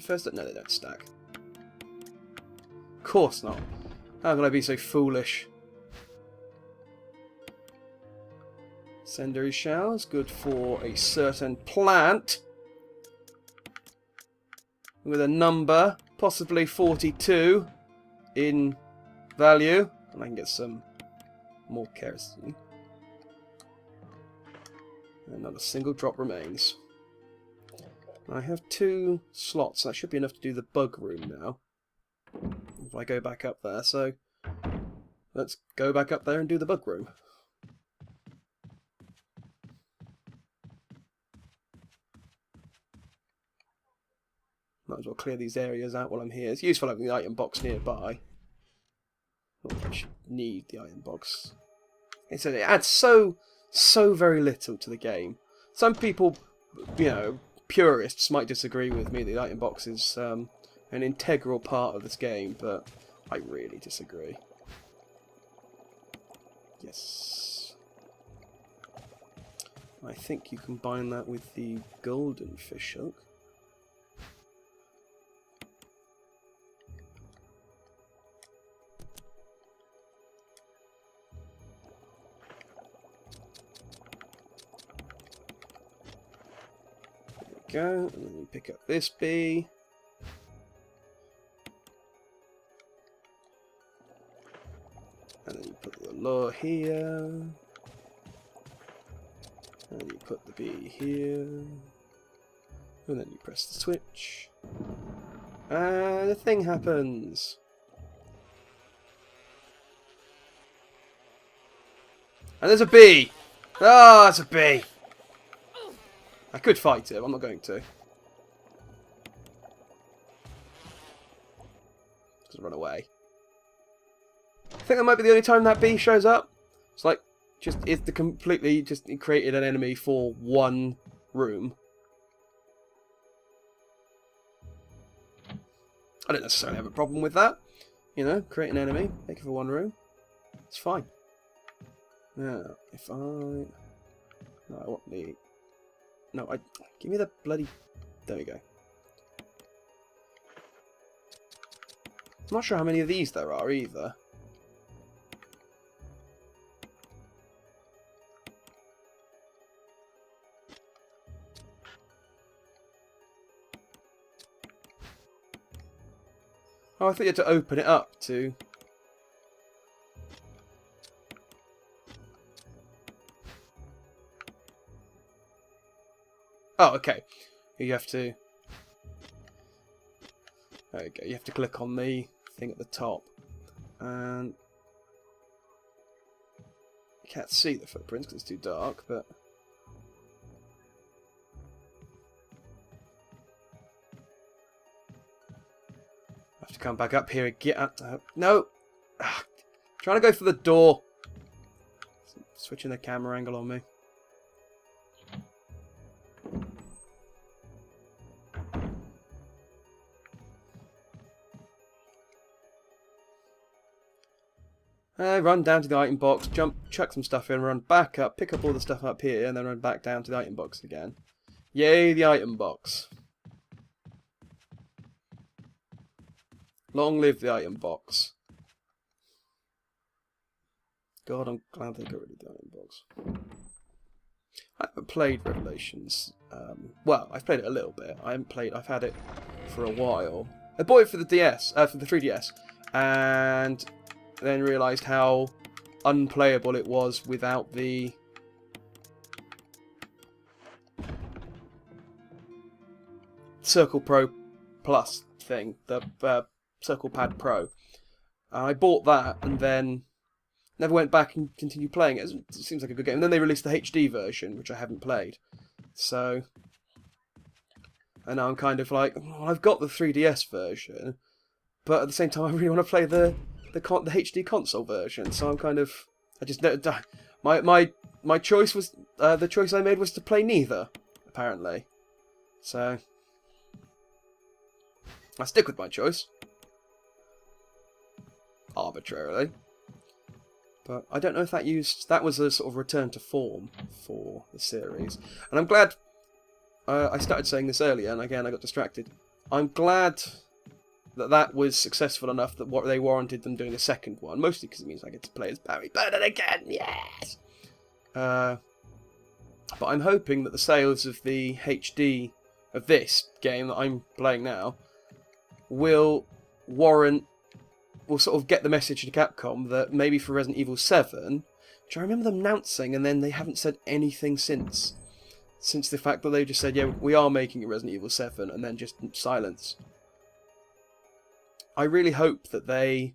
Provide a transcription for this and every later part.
First, no, they don't stack. Of course not. How can I be so foolish? Secondary showers, good for a certain plant. With a number, possibly 42 in value. And I can get some more kerosene. And not a single drop remains. I have 2 slots. That should be enough to do the bug room now. If I go back up there, so let's go back up there and do the bug room. Might as well clear these areas out while I'm here. It's useful having the item box nearby. Not that I should need the item box. It adds so very little to the game. Some people, you know, purists might disagree with me. The item box is an integral part of this game, but I really disagree. Yes. I think you combine that with the golden fishhook. Go, and then you pick up this bee. And then you put the lure here. And you put the bee here. And then you press the switch. And the thing happens. And there's a bee! Ah, it's a bee! I could fight it, I'm not going to. Just run away. I think that might be the only time that bee shows up. It's like, it's the completely, just created an enemy for one room. I don't necessarily have a problem with that. You know, create an enemy, make it for one room. It's fine. Now, if I... No, I want the... No, give me the bloody... There we go. I'm not sure how many of these there are either. Oh, I thought you had to open it up to... Oh, okay. You have to... There we go. You have to click on the thing at the top. And... You can't see the footprints because it's too dark, but... I have to come back up here and get up... No! Trying to go for the door. Switching the camera angle on me. Run down to the item box, chuck some stuff in, run back up, pick up all the stuff up here, and then run back down to the item box again. Yay, the item box. Long live the item box. God, I'm glad they got rid of the item box. I haven't played Revelations. Well, I've played it a little bit. I've had it for a while. I bought it for the DS, for the 3DS, and then realised how unplayable it was without the Circle Pro Plus thing, the Circle Pad Pro. I bought that and then never went back and continued playing it. It seems like a good game. And then they released the HD version, which I haven't played. So, and now I'm kind of like, well, I've got the 3DS version, but at the same time I really want to play the HD console version. So I'm kind of, my choice was the choice I made was to play neither, apparently. So I stick with my choice arbitrarily. But I don't know if that was a sort of return to form for the series. And I'm glad, I started saying this earlier, and again I got distracted. I'm glad that that was successful enough that what they warranted them doing a second one, mostly because it means I get to play as Barry Burnett again, yes! But I'm hoping that the sales of the HD of this game that I'm playing now will sort of get the message to Capcom that maybe for Resident Evil 7, which I remember them announcing and then they haven't said anything since. Since the fact that they just said, yeah, we are making a Resident Evil 7, and then just silence. I really hope that they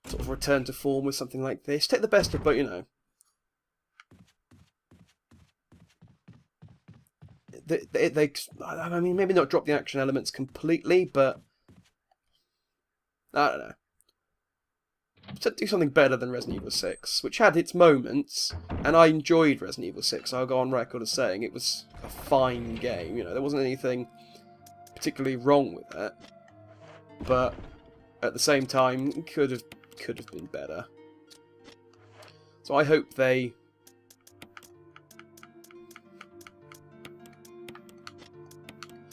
sort of return to form with something like this. Take the best of both, you know. I mean, maybe not drop the action elements completely, but I don't know. Do something better than Resident Evil 6, which had its moments, and I enjoyed Resident Evil 6. I'll go on record as saying it was a fine game. You know, there wasn't anything particularly wrong with it, but at the same time, it could have been better. So I hope they.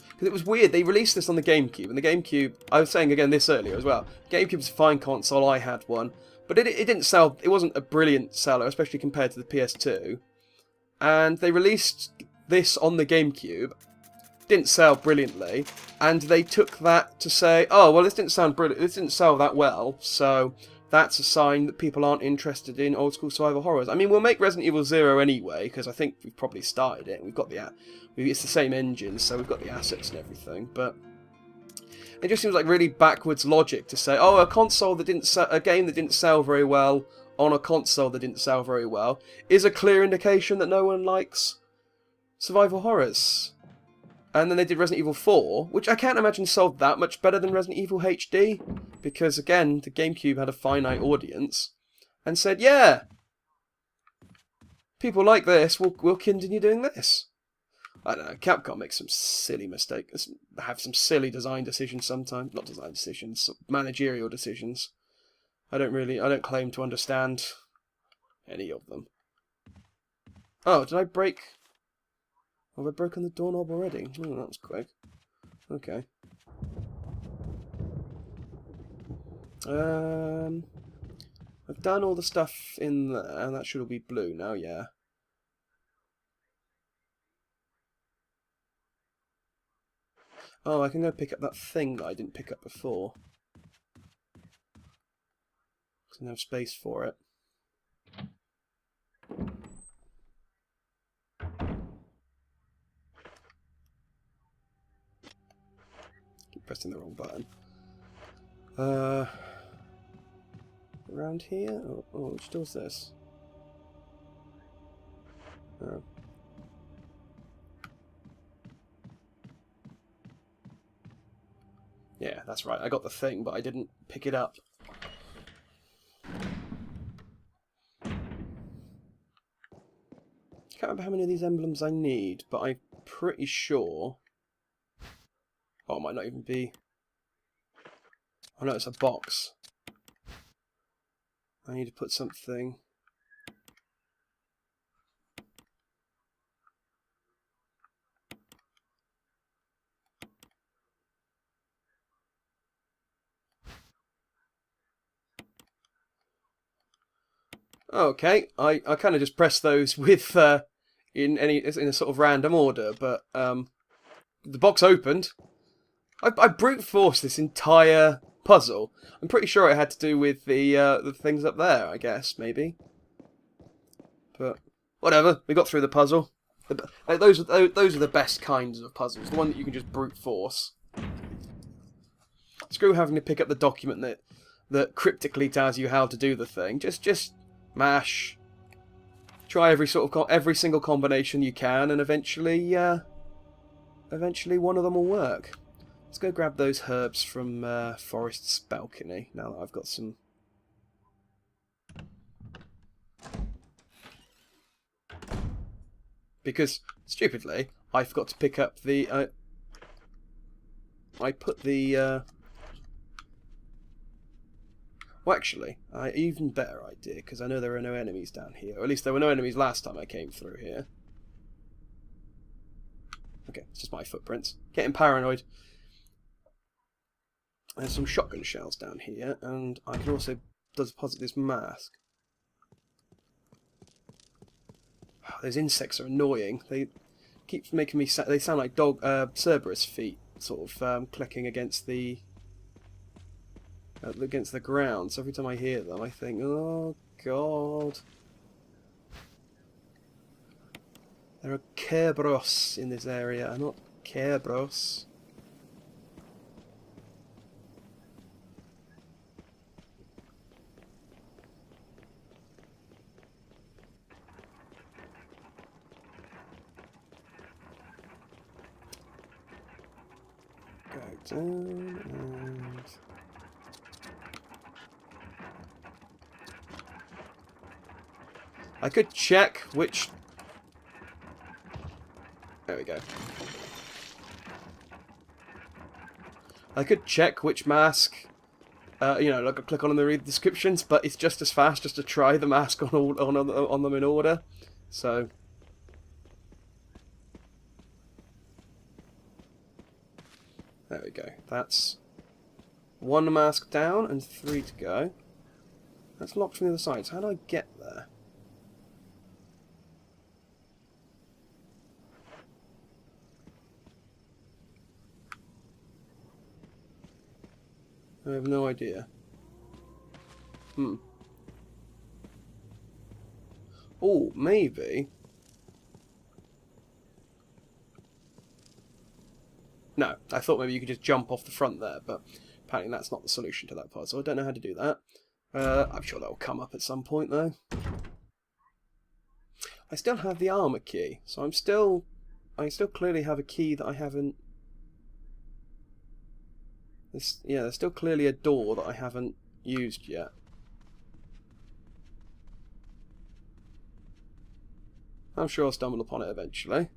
Because it was weird, they released this on the GameCube, and the GameCube, I was saying again this earlier as well, GameCube's a fine console, I had one, but it didn't sell, it wasn't a brilliant seller, especially compared to the PS2, and they released this on the GameCube, didn't sell brilliantly, and they took that to say, oh, well, this didn't sound brilliant, this didn't sell that well, so that's a sign that people aren't interested in old school survival horrors. I mean, we'll make Resident Evil 0 anyway, because I think we've probably started it, and we've got it's the same engine, so we've got the assets and everything, but it just seems like really backwards logic to say, oh, a game that didn't sell very well on a console that didn't sell very well is a clear indication that no one likes survival horrors. And then they did Resident Evil 4, which I can't imagine sold that much better than Resident Evil HD, because again, the GameCube had a finite audience, and said, yeah, people like this, we'll continue doing this. I don't know, Capcom makes some silly mistakes, have some silly design decisions sometimes, not design decisions, managerial decisions. I don't claim to understand any of them. Oh, did I break? Have I broken the doorknob already? Oh, that was quick. Okay. I've done all the stuff in there, and that should all be blue now, yeah. Oh, I can go pick up that thing that I didn't pick up before. Because I don't have space for it. Keep pressing the wrong button. Around here? Oh, which door's this? Oh. Yeah, that's right. I got the thing, but I didn't pick it up. Can't remember how many of these emblems I need, but I'm pretty sure. Oh, it might not even be. Oh no, it's a box. I need to put something. Okay, I kind of just pressed those with in a sort of random order, but the box opened. I brute forced this entire puzzle. I'm pretty sure it had to do with the things up there, I guess, maybe. But whatever, we got through the puzzle. Those are the best kinds of puzzles. The one that you can just brute force. Screw having to pick up the document that cryptically tells you how to do the thing. Just mash. Try every single combination you can, and eventually one of them will work. Let's go grab those herbs from Forest's balcony, now that I've got some. Because, stupidly, I forgot to pick up the... I put the... Well, actually, even better idea, because I know there are no enemies down here. Or at least there were no enemies last time I came through here. Okay, it's just my footprints. Getting paranoid. There's some shotgun shells down here, and I can also deposit this mask. Those insects are annoying. They keep making me. They sound like Cerberus feet, sort of clicking against the ground. So every time I hear them, I think, oh god. There are Kerberos in this area, not Kerberos. Go down and... I could check which... There we go. I could check which mask, you know, like I click on and read the descriptions, but it's just as fast just to try the mask on them in order. So there we go. That's 1 mask down and 3 to go. That's locked from the other side. So how do I get there? I have no idea. Oh, maybe. No, I thought maybe you could just jump off the front there, but apparently that's not the solution to that puzzle. I don't know how to do that. I'm sure that'll come up at some point, though. I still have the armor key, so I still clearly have a key that I haven't... Yeah, there's still clearly a door that I haven't used yet. I'm sure I'll stumble upon it eventually.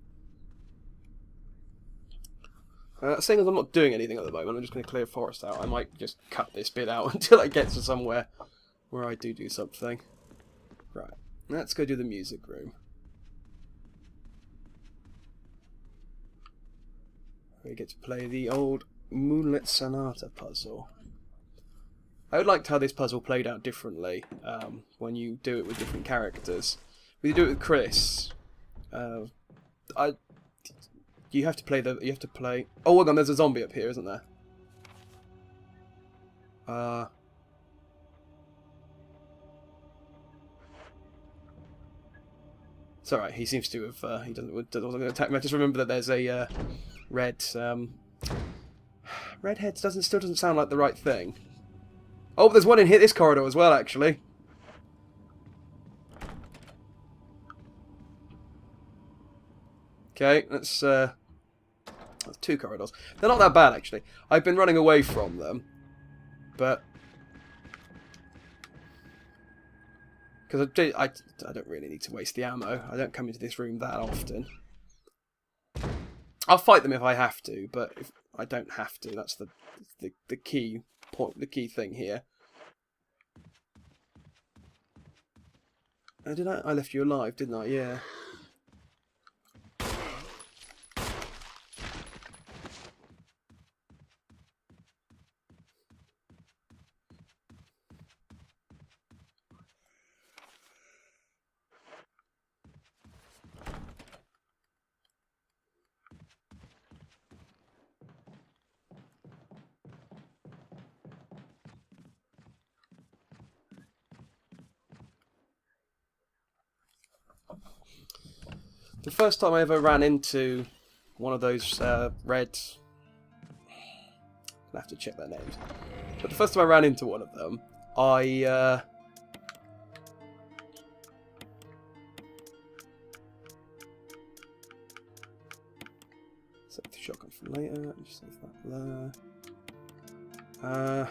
Seeing as I'm not doing anything at the moment, I'm just going to clear forest out. I might just cut this bit out until I get to somewhere where I do something. Right, let's go do the music room. We get to play the old Moonlit Sonata puzzle. I would like how this puzzle played out differently when you do it with different characters. When you do it with Chris, you have to play the. You have to play. Oh, hold on! There's a zombie up here, isn't there? It's alright. He seems to have. He doesn't. Wasn't going to attack me. I just remember that there's a red. Redheads still doesn't sound like the right thing. Oh, there's one in here. This corridor as well, actually. Okay, that's 2 corridors. They're not that bad, actually. I've been running away from them, but because I don't really need to waste the ammo. I don't come into this room that often. I'll fight them if I have to, but if I don't have to, that's the key point, the key thing here. Oh, did I? I left you alive, didn't I? Yeah. The first time I ever ran into one of those red... I'll have to check their names. But the first time I ran into one of them, I... Save the shotgun for later. Just save that there.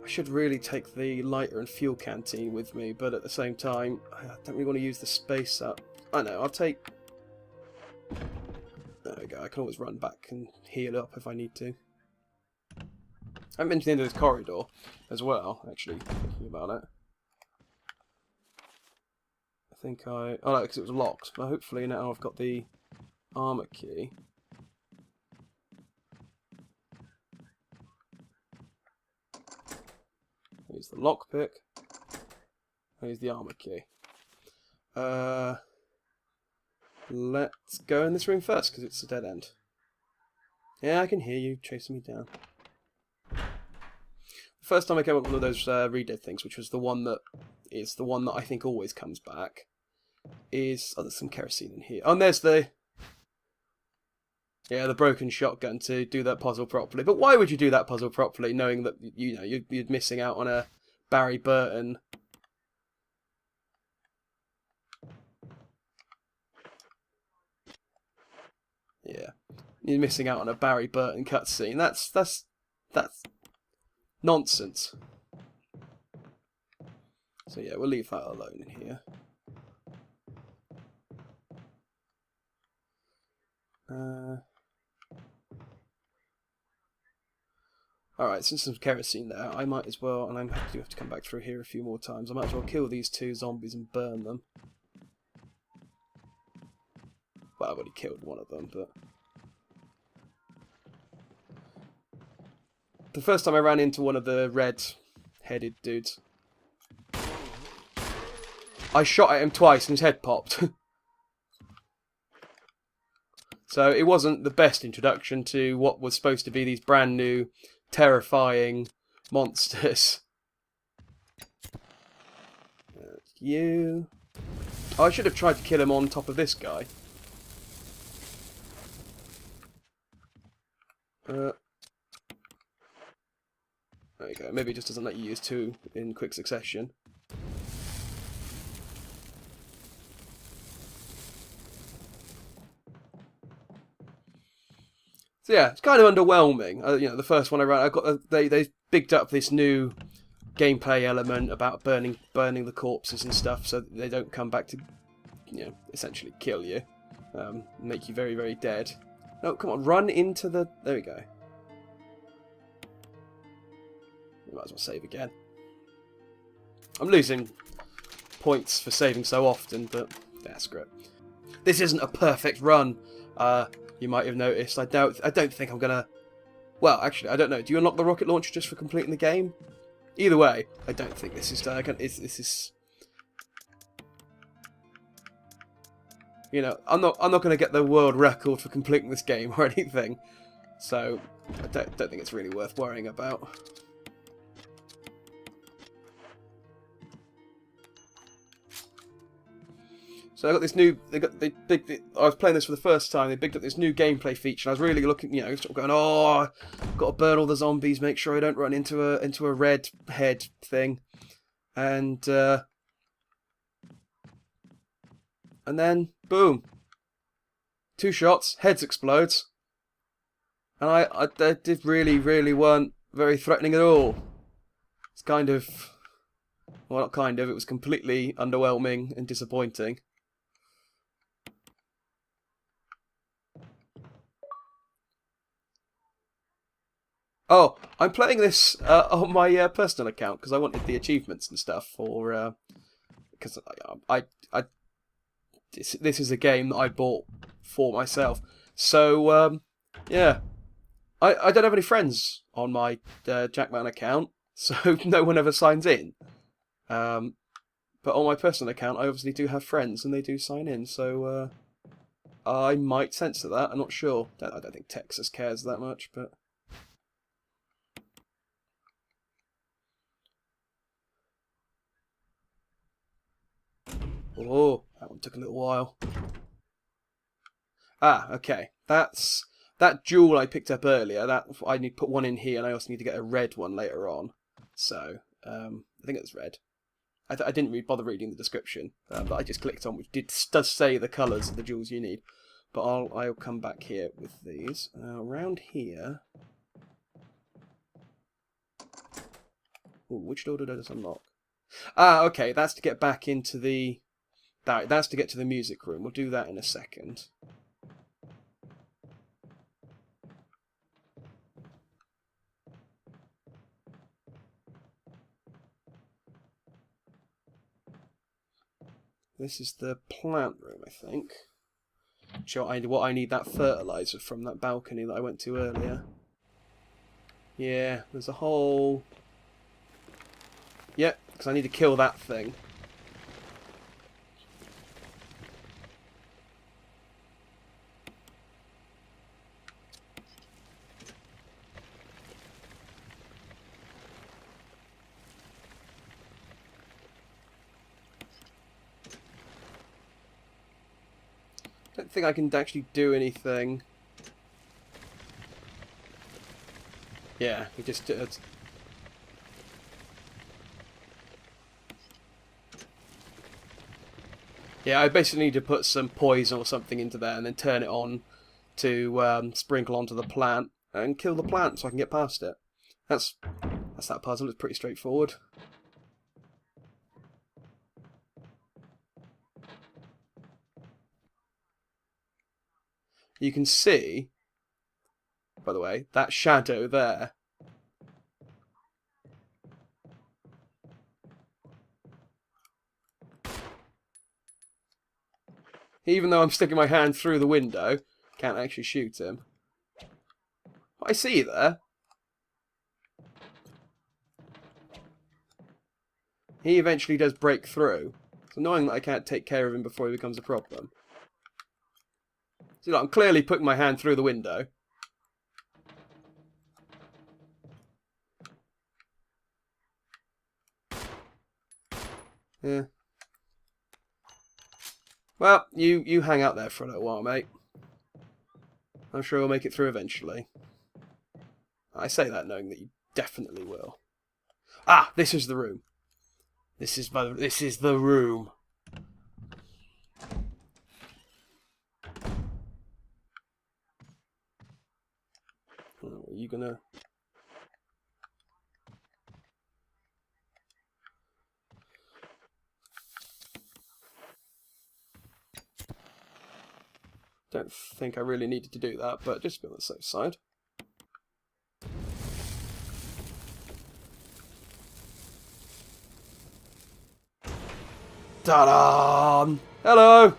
I should really take the lighter and fuel canteen with me, but at the same time, I don't really want to use the space up. I know, I'll take... There we go, I can always run back and heal up if I need to. I haven't been to the end of this corridor as well, actually, thinking about it. I think I... Oh no, because it was locked, but hopefully now I've got the armor key. There's the lockpick. Here's the armor key. Let's go in this room first, because it's a dead end. Yeah, I can hear you chasing me down. The first time I came up with one of those redead things, which was the one that is the one that I think always comes back, is... Oh, there's some kerosene in here. Oh, and there's the... Yeah, the broken shotgun to do that puzzle properly. But why would you do that puzzle properly, knowing that, you know, you're missing out on a Barry Burton... Yeah, you're missing out on a Barry Burton cutscene. That's nonsense. So yeah, we'll leave that alone in here. Alright, since there's some kerosene there, I might as well, and I do have to come back through here a few more times, I might as well kill these two zombies and burn them. Well, I've already killed one of them, but... The first time I ran into one of the red-headed dudes, I shot at him twice and his head popped. So it wasn't the best introduction to what was supposed to be these brand new, terrifying monsters. You... Oh, I should have tried to kill him on top of this guy. There you go. Maybe it just doesn't let you use two in quick succession. So yeah, it's kind of underwhelming. You know, the first one I ran, they bigged up this new gameplay element about burning the corpses and stuff, so that they don't come back to, you know, essentially kill you, make you very, very dead. No, come on, run into the... There we go. We might as well save again. I'm losing points for saving so often, but yeah, screw it. This isn't a perfect run. You might have noticed. I don't think I'm gonna... Well, actually, I don't know. Do you unlock the rocket launcher just for completing the game? Either way, I don't think this is... This is... You know, I'm not going to get the world record for completing this game or anything, so I don't think it's really worth worrying about. So I got this new. I was playing this for the first time. They bigged up this new gameplay feature. And I was really looking, you know, sort of going, oh, I've got to burn all the zombies, make sure I don't run into a red head thing, and then, boom. 2 shots, heads explodes. And they did really weren't very threatening at all. It's kind of... Well, not kind of, it was completely underwhelming and disappointing. Oh, I'm playing this on my personal account because I wanted the achievements and stuff for... Because this is a game that I bought for myself. So, yeah. I don't have any friends on my Jackman account, so no one ever signs in. But on my personal account, I obviously do have friends, and they do sign in, so I might censor that, I'm not sure. I don't think Texas cares that much, but... Oh, that one took a little while. Ah, okay. That's that jewel I picked up earlier. That I need to put one in here, and I also need to get a red one later on. So, I think it's red. I didn't bother reading the description, but I just clicked on, which does say the colours of the jewels you need. But I'll come back here with these. Around here. Ooh, which door did I just unlock? Ah, okay. That's to get back into the... That's to get to the music room. We'll do that in a second. This is the plant room, I think. What I need that fertilizer from that balcony that I went to earlier. Yeah, there's a whole because I need to kill that thing. I don't think I can actually do anything. Yeah, he just did. Yeah, I basically need to put some poison or something into there and then turn it on to sprinkle onto the plant and kill the plant so I can get past it. That's that puzzle. It's pretty straightforward. You can see, by the way, that shadow there. Even though I'm sticking my hand through the window, can't actually shoot him. I see you there. He eventually does break through. It's annoying that I can't take care of him before he becomes a problem. See, look, I'm clearly putting my hand through the window. Yeah. Well, you hang out there for a little while, mate. I'm sure we'll make it through eventually. I say that knowing that you definitely will. Ah, this is the room. This is the room. Oh, are you gonna? Don't think I really needed to do that, but just to be on the safe side. Ta-da! Hello!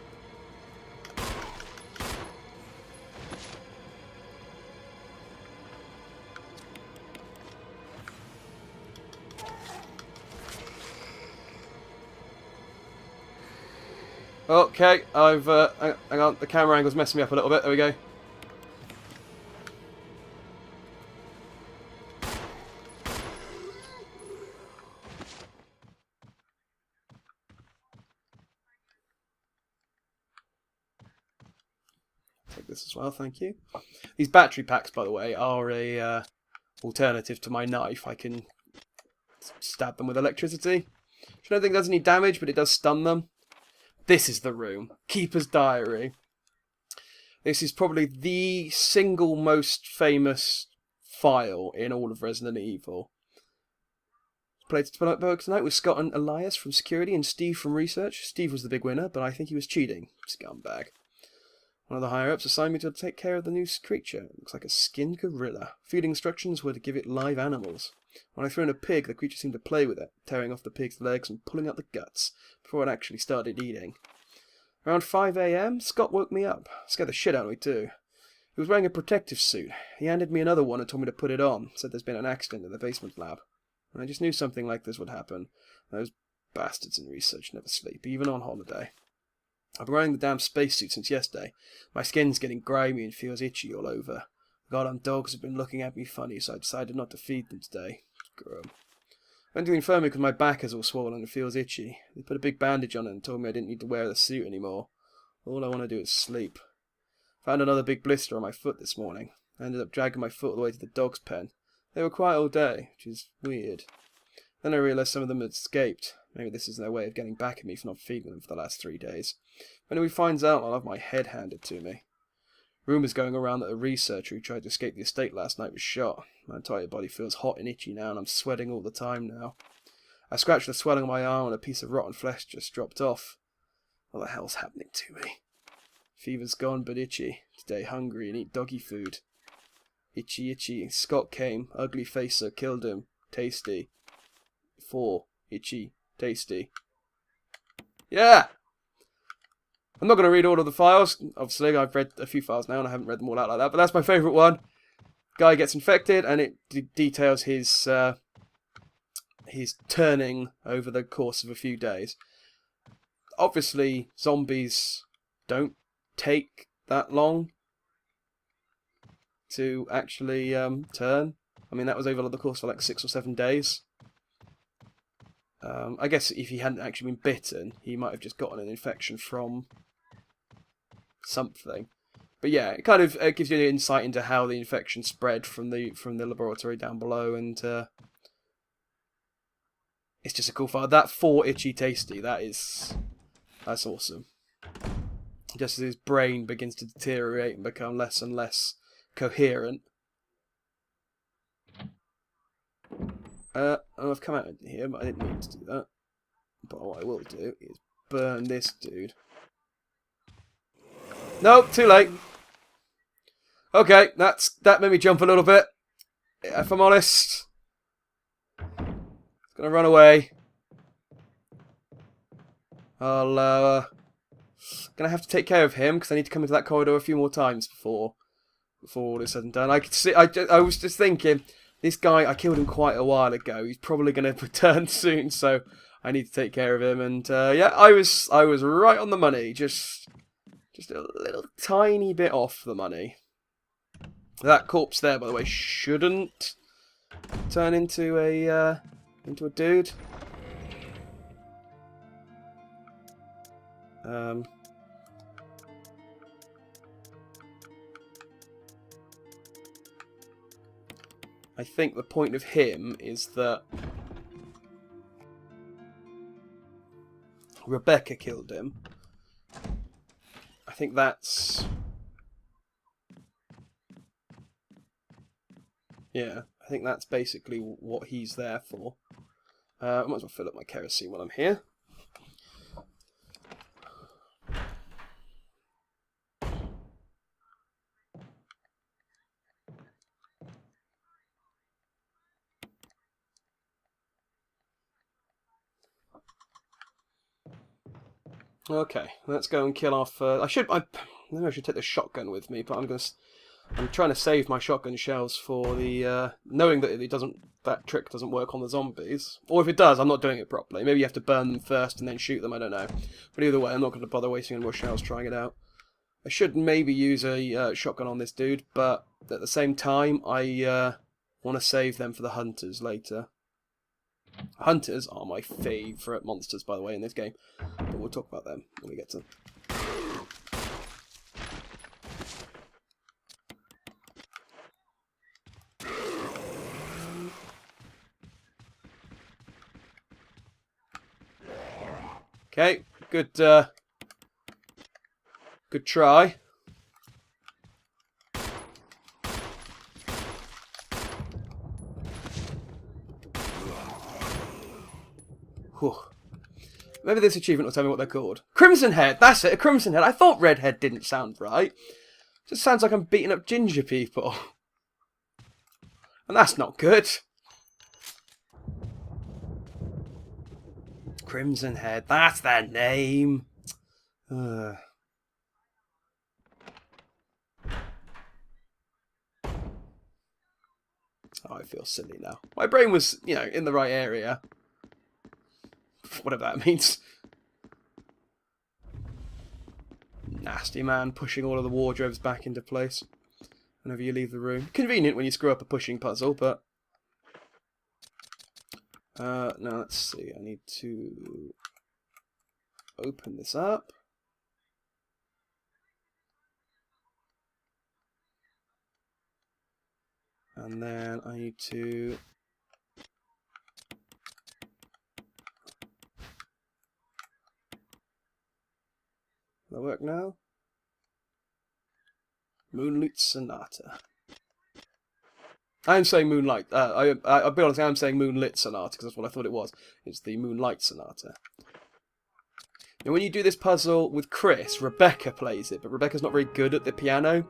Okay, hang on, the camera angle's messing me up a little bit. There we go. Take this as well, thank you. These battery packs, by the way, are a alternative to my knife. I can stab them with electricity. Which I don't think does any damage, but it does stun them. This is the room. Keeper's Diary. This is probably the single most famous file in all of Resident Evil. Played tonight with Scott and Elias from Security and Steve from Research. Steve was the big winner, but I think he was cheating. Scumbag. One of the higher-ups assigned me to take care of the new creature. It looks like a skinned gorilla. Feeding instructions were to give it live animals. When I threw in a pig, the creature seemed to play with it, tearing off the pig's legs and pulling out the guts, before it actually started eating. Around 5 AM, Scott woke me up. Scared the shit out of me, too. He was wearing a protective suit. He handed me another one and told me to put it on. Said there's been an accident in the basement lab. And I just knew something like this would happen. Those bastards in Research never sleep, even on holiday. I've been wearing the damn spacesuit since yesterday. My skin's getting grimy and feels itchy all over. The goddamn dogs have been looking at me funny, so I decided not to feed them today. Screw 'em. I went to the infirmary because my back is all swollen and feels itchy. They put a big bandage on it and told me I didn't need to wear the suit anymore. All I want to do is sleep. Found another big blister on my foot this morning. I ended up dragging my foot all the way to the dog's pen. They were quiet all day, which is weird. Then I realised some of them had escaped. Maybe this is their way of getting back at me for not feeding them for the last 3 days. When he finds out, I'll have my head handed to me. Rumours going around that a researcher who tried to escape the estate last night was shot. My entire body feels hot and itchy now, and I'm sweating all the time now. I scratched the swelling on my arm and a piece of rotten flesh just dropped off. What the hell's happening to me? Fever's gone but itchy. Today hungry and eat doggy food. Itchy, itchy. Scott came. Ugly facer killed him. Tasty. 4. Itchy. Tasty. Yeah! I'm not going to read all of the files. Obviously, I've read a few files now and I haven't read them all out like that. But that's my favourite one. Guy gets infected and it details his he's turning over the course of a few days. Obviously, zombies don't take that long to actually turn. I mean, that was over the course of like 6 or 7 days. I guess if he hadn't actually been bitten, he might have just gotten an infection from something. But yeah, it kind of gives you an insight into how the infection spread from the laboratory down below, and it's just a cool file. That 4 itchy tasty, that's awesome. Just as his brain begins to deteriorate and become less and less coherent. I've come out of here, but I didn't mean to do that. But what I will do is burn this dude. Nope, too late. Okay, that made me jump a little bit. If I'm honest, it's gonna run away. I'll gonna have to take care of him because I need to come into that corridor a few more times before all is said and done. I could see. I was just thinking, this guy, I killed him quite a while ago. He's probably gonna return soon, so I need to take care of him. And yeah, I was right on the money. Just a little tiny bit off the money. That corpse there, by the way, shouldn't turn into a dude. I think the point of him is that Rebecca killed him. I think that's... yeah, I think that's basically what he's there for. I might as well fill up my kerosene while I'm here. Okay, let's go and kill off. Maybe I should take the shotgun with me, but I'm trying to save my shotgun shells for the knowing that that trick doesn't work on the zombies. Or if it does, I'm not doing it properly. Maybe you have to burn them first and then shoot them. I don't know. But either way, I'm not going to bother wasting any more shells trying it out. I should maybe use a shotgun on this dude, but at the same time, I want to save them for the hunters later. Hunters are my favourite monsters, by the way, in this game. But we'll talk about them when we get to them. Okay, good try. Whew. Maybe this achievement will tell me what they're called. Crimson Head, that's it, a Crimson Head. I thought Redhead didn't sound right. It just sounds like I'm beating up ginger people. And that's not good. Crimson Head, that's their name. Oh, I feel silly now. My brain was, in the right area. Whatever that means. Nasty man pushing all of the wardrobes back into place whenever you leave the room. Convenient when you screw up a pushing puzzle, but... now let's see, I need to open this up. And then I need to... Will that work now? Moonlight Sonata. I'm saying Moonlight. I'll be honest, I'm saying Moonlit Sonata because that's what I thought it was. It's the Moonlight Sonata. Now, when you do this puzzle with Chris, Rebecca plays it, but Rebecca's not very good at the piano,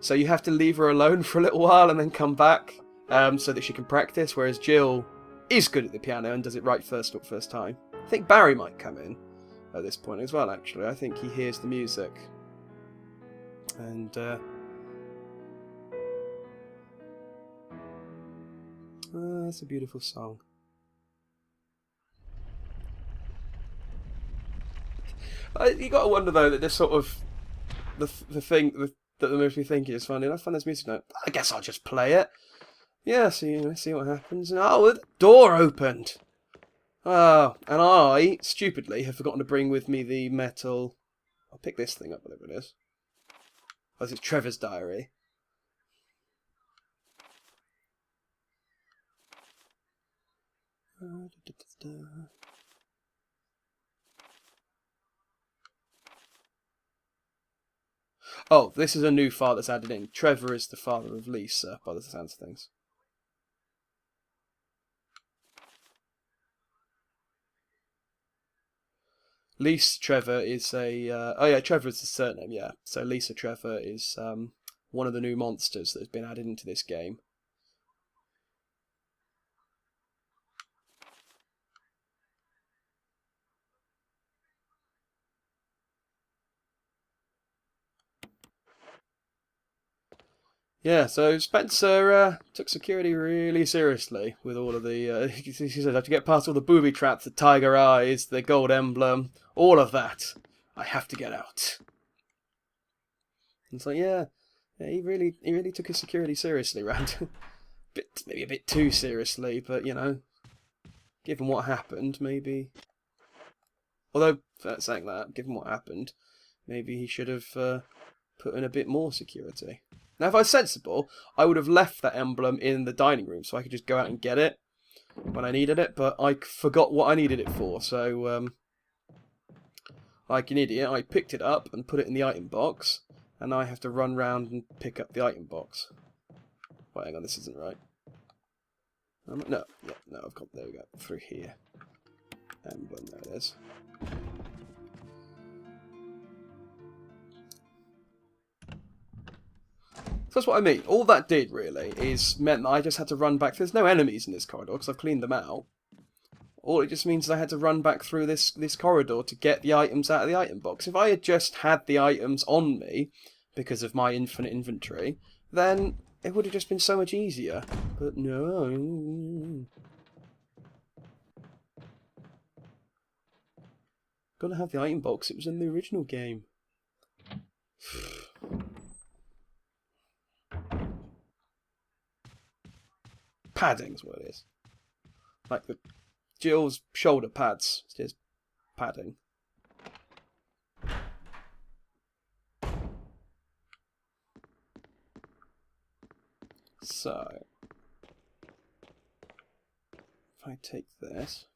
so you have to leave her alone for a little while and then come back so that she can practice, whereas Jill is good at the piano and does it right first time. I think Barry might come in at this point as well, actually. I think he hears the music. And, that's a beautiful song. You got to wonder though that this sort of the thing that the makes me think is funny. And I find this music note. I guess I'll just play it. Yeah, see what happens. And oh, the door opened. Oh, and I stupidly have forgotten to bring with me the metal. I'll pick this thing up, whatever it is. Oh, it's Trevor's diary. Oh, this is a new file that's added in. Trevor is the father of Lisa, by the sounds of things. Lisa Trevor is a... oh yeah, Trevor is the surname, yeah. So Lisa Trevor is one of the new monsters that has been added into this game. Yeah, so Spencer took security really seriously with all of the... he said, I have to get past all the booby traps, the tiger eyes, the gold emblem, all of that. I have to get out. And it's like, yeah, he really took his security seriously, Rand. Maybe a bit too seriously, but, you know, given what happened, maybe... Although, saying that, given what happened, maybe he should have put in a bit more security. Now, if I was sensible, I would have left that emblem in the dining room so I could just go out and get it when I needed it, but I forgot what I needed it for, so, like an idiot, I picked it up and put it in the item box, and now I have to run round and pick up the item box. Wait, hang on, this isn't right. No, I've got, there we go, through here. Emblem, there it is. So that's what I mean. All that did, really, is meant that I just had to run back. There's no enemies in this corridor, because I've cleaned them out. All it just means is I had to run back through this corridor to get the items out of the item box. If I had just had the items on me, because of my infinite inventory, then it would have just been so much easier. But no. Gotta have the item box, it was in the original game. Padding's what it is. Like the Jill's shoulder pads. It's just padding. So, if I take this,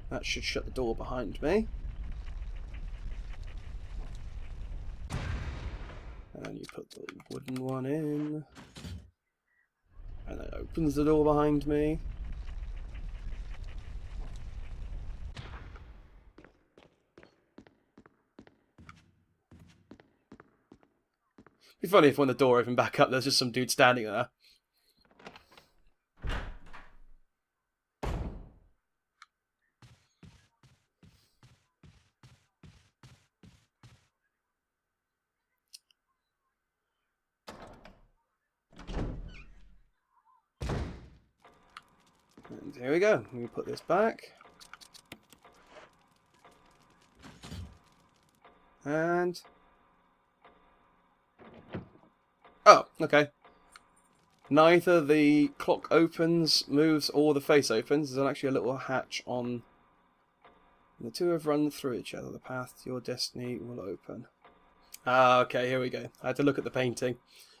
that should shut the door behind me. And you put the wooden one in. And that opens the door behind me. It'd be funny if when the door opened back up, there's just some dude standing there. And here we go. We put this back. And... oh, okay. Neither the clock opens, moves, or the face opens. There's actually a little hatch on... the two have run through each other. The path to your destiny will open. Ah, okay, here we go. I had to look at the painting.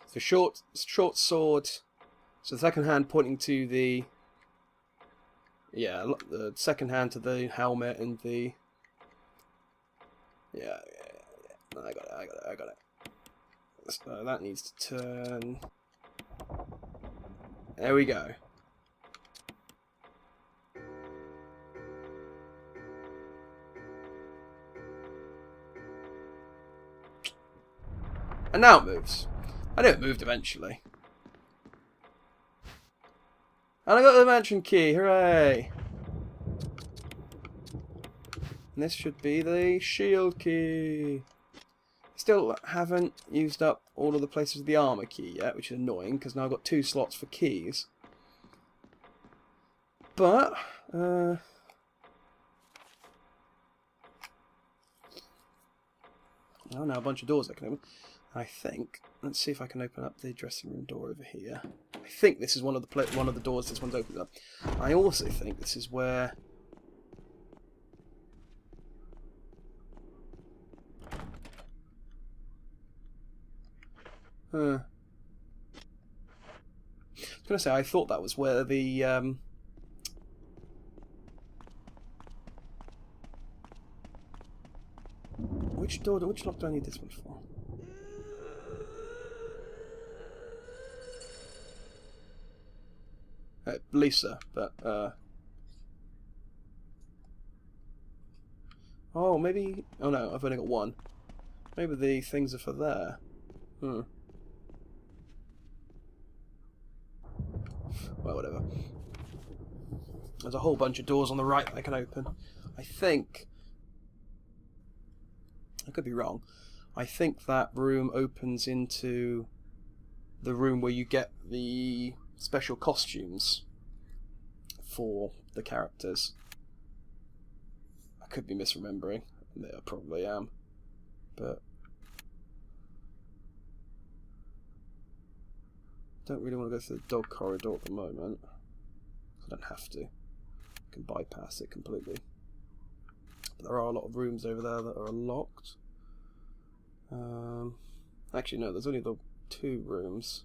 So short sword. So the second hand pointing to the... yeah, the second hand to the helmet and the... yeah. I got it. So that needs to turn... there we go. And now it moves. I knew it moved eventually. And I got the mansion key, hooray! And this should be the shield key. Still haven't used up all of the places of the armor key yet, which is annoying, because now I've got 2 slots for keys. But, Oh, now a bunch of doors I can open. I think. Let's see if I can open up the dressing room door over here. I think this is one of the doors this one's opened up. I also think this is where. I was gonna say I thought that was where the which lock do I need this one for? Lisa, but oh, maybe. Oh no, I've only got one. Maybe the things are for there. Well, whatever. There's a whole bunch of doors on the right that I can open. I think. I could be wrong. I think that room opens into the room where you get the special costumes for the characters. I could be misremembering. I probably am. But don't really want to go through the dog corridor at the moment. I don't have to. I can bypass it completely. But there are a lot of rooms over there that are locked. Actually, no, there's only the 2 rooms.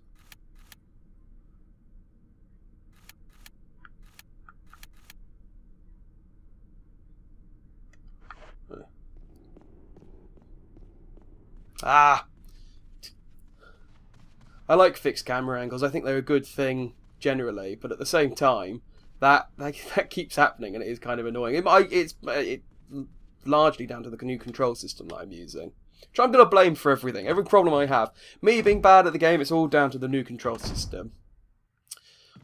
Ah! I like fixed camera angles. I think they're a good thing generally, but at the same time, that keeps happening, and it is kind of annoying. It's largely down to the new control system that I'm using, which I'm going to blame for everything. Every problem I have, me being bad at the game, it's all down to the new control system.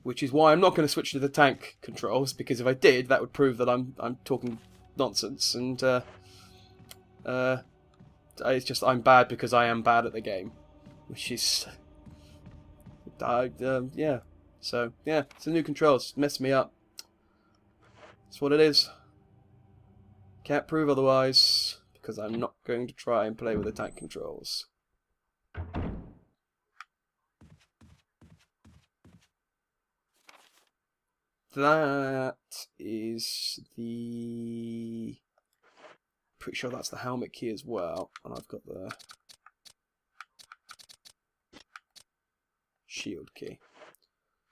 Which is why I'm not going to switch to the tank controls, because if I did, that would prove that I'm talking nonsense, and it's just I'm bad because I am bad at the game, which is yeah. So yeah, it's the new controls. Messed me up. That's what it is. Can't prove otherwise, because I'm not going to try and play with the tank controls. That is the... Pretty sure that's the helmet key as well, and I've got the shield key.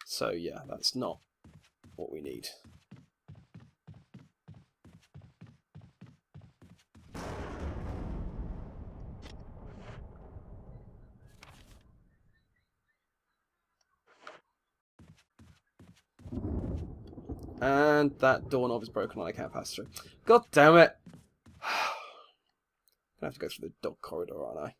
So yeah, that's not what we need. And that doorknob is broken and I can't pass through. God damn it! I'm gonna have to go through the dog corridor, aren't I?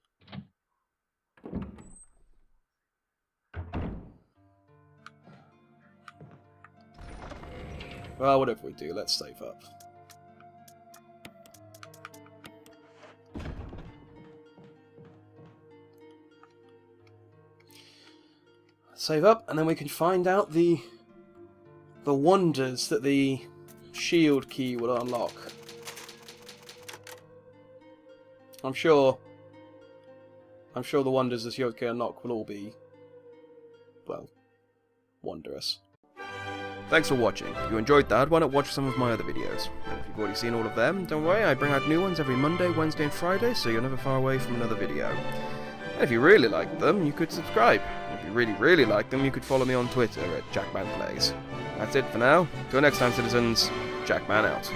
Well, whatever we do, let's save up. Save up, and then we can find out the wonders that the shield key will unlock. I'm sure the wonders the shield key unlock will all be, well, wondrous. Thanks for watching. If you enjoyed that, why not watch some of my other videos? And if you've already seen all of them, don't worry, I bring out new ones every Monday, Wednesday and Friday, so you're never far away from another video. And if you really like them, you could subscribe. And if you really, really like them, you could follow me on Twitter at JackmanPlays. That's it for now. Till next time, citizens, Jackman out.